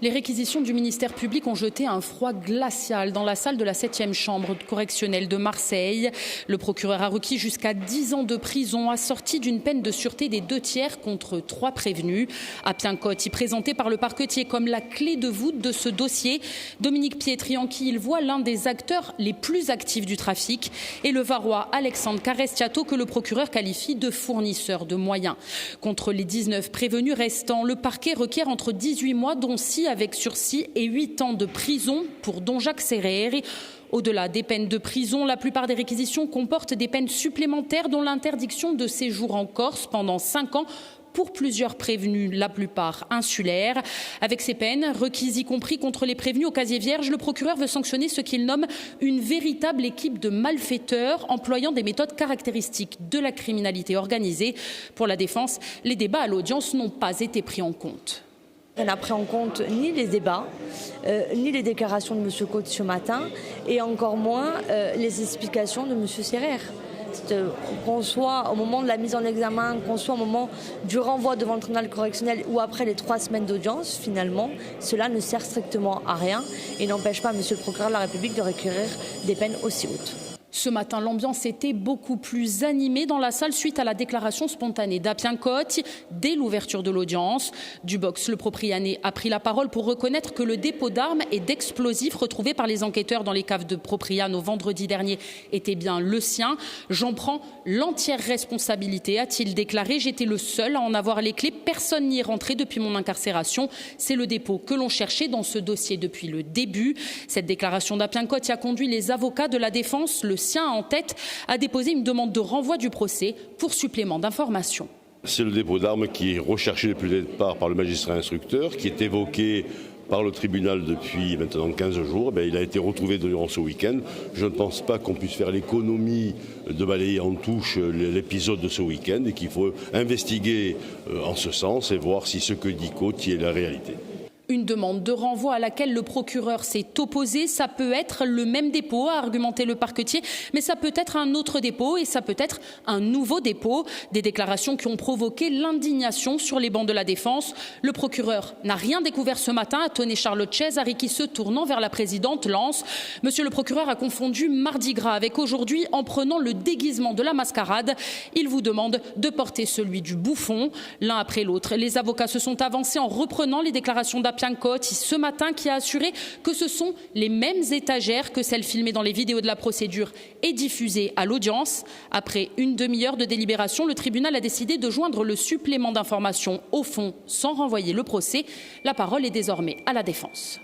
Les réquisitions du ministère public ont jeté un froid glacial dans la salle de la 7e chambre correctionnelle de Marseille. Le procureur a requis jusqu'à 10 ans de prison, assorti d'une peine de sûreté des 2/3 contre 3 prévenus. Appien Coty, présenté par le parquetier comme la clé de voûte de ce dossier. Dominique Pietri, en qui il voit l'un des acteurs les plus actifs du trafic. Et le Varois Alexandre Carestiato, que le procureur qualifie de fournisseur de moyens. Contre les 19 prévenus restants, le parquet requiert entre 18 mois, dont 6 avec sursis, et 8 ans de prison pour Don Jacques Serreri. Au-delà des peines de prison, la plupart des réquisitions comportent des peines supplémentaires, dont l'interdiction de séjour en Corse pendant 5 ans pour plusieurs prévenus, la plupart insulaires. Avec ces peines, requises y compris contre les prévenus au casier vierge, le procureur veut sanctionner ce qu'il nomme une véritable équipe de malfaiteurs employant des méthodes caractéristiques de la criminalité organisée. Pour la défense, les débats à l'audience n'ont pas été pris en compte. On n'a pris en compte ni les débats, ni les déclarations de M. Coty ce matin, et encore moins les explications de M. Serrer. Qu'on soit au moment de la mise en examen, qu'on soit au moment du renvoi devant le tribunal correctionnel ou après les 3 semaines d'audience, finalement, cela ne sert strictement à rien et n'empêche pas M. le procureur de la République de requérir des peines aussi hautes. Ce matin, l'ambiance était beaucoup plus animée dans la salle suite à la déclaration spontanée d'Appien Coty dès l'ouverture de l'audience. Du box, le propriétaire a pris la parole pour reconnaître que le dépôt d'armes et d'explosifs retrouvés par les enquêteurs dans les caves de Propriano vendredi dernier était bien le sien. J'en prends l'entière responsabilité, a-t-il déclaré. J'étais le seul à en avoir les clés. Personne n'y est rentré depuis mon incarcération. C'est le dépôt que l'on cherchait dans ce dossier depuis le début. Cette déclaration d'Appien Coty a conduit les avocats de la défense, le sien en tête, à déposer une demande de renvoi du procès pour supplément d'informations. C'est le dépôt d'armes qui est recherché depuis le départ par le magistrat instructeur, qui est évoqué par le tribunal depuis maintenant 15 jours. Il a été retrouvé durant ce week-end. Je ne pense pas qu'on puisse faire l'économie de balayer en touche l'épisode de ce week-end et qu'il faut investiguer en ce sens et voir si ce que dit Coty est la réalité. Une demande de renvoi à laquelle le procureur s'est opposé. Ça peut être le même dépôt, a argumenté le parquetier, mais ça peut être un autre dépôt et ça peut être un nouveau dépôt. Des déclarations qui ont provoqué l'indignation sur les bancs de la défense. Le procureur n'a rien découvert ce matin, a tonné Charlotte Chesari qui, se tournant vers la présidente, lance « Monsieur le procureur a confondu Mardi Gras avec aujourd'hui en prenant le déguisement de la mascarade. Il vous demande de porter celui du bouffon. » L'un après l'autre, les avocats se sont avancés en reprenant les déclarations d'Appien Coty ce matin, qui a assuré que ce sont les mêmes étagères que celles filmées dans les vidéos de la procédure et diffusées à l'audience. Après une demi-heure de délibération, le tribunal a décidé de joindre le supplément d'information au fond sans renvoyer le procès. La parole est désormais à la défense.